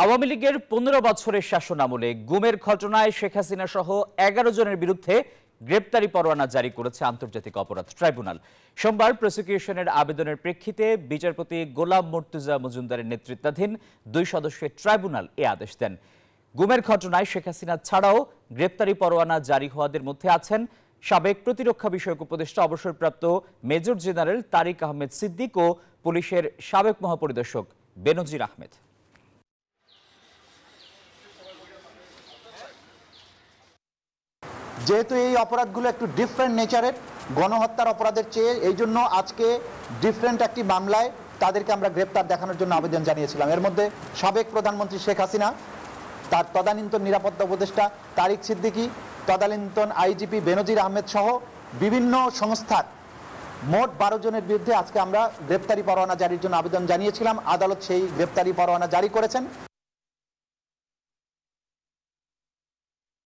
আওয়ামী লীগের ১৫ বছরের শাসনামলে গুমের ঘটনায় শেখ হাসিনা সহ ১১ জনের বিরুদ্ধে গ্রেপ্তারি পরোয়ানা জারি করেছে আন্তর্জাতিক অপরাধ ট্রাইব্যুনাল। সোমবার প্রসিকিউশনের আবেদনের প্রেক্ষিতে বিচারপতি গোলাম মুর্তুজা মজুমদারের নেতৃত্বাধীন ২ সদস্যের ট্রাইব্যুনাল এ আদেশ দেন। গুমের ঘটনায় শেখ হাসিনা ছাড়াও গ্রেপ্তারি পরোয়ানা জারি হওয়াদের মধ্যে আছেন সাবেক প্রতিরক্ষা বিষয়ক উপদেষ্টা অবসরপ্রাপ্ত মেজর জেনারেল তারিক আহমেদ সিদ্দিক ও পুলিশের সাবেক মহাপরিদর্শক বেনজির আহমেদ। যেহেতু এই অপরাধগুলো একটু ডিফারেন্ট নেচারের, গণহত্যার অপরাধের চেয়ে, এই জন্য আজকে ডিফারেন্ট একটি মামলায় তাদেরকে আমরা গ্রেপ্তার দেখানোর জন্য আবেদন জানিয়েছিলাম। এর মধ্যে সাবেক প্রধানমন্ত্রী শেখ হাসিনা, তার তদানীন্তন নিরাপত্তা উপদেষ্টা তারিক সিদ্দিকী, তদানীন্তন আইজিপি বেনজির আহমেদ সহ বিভিন্ন সংস্থার মোট ১২ জনের বিরুদ্ধে আজকে আমরা গ্রেপ্তারি পরোয়ানা জারির জন্য আবেদন জানিয়েছিলাম। আদালত সেই গ্রেপ্তারি পরোয়ানা জারি করেছেন।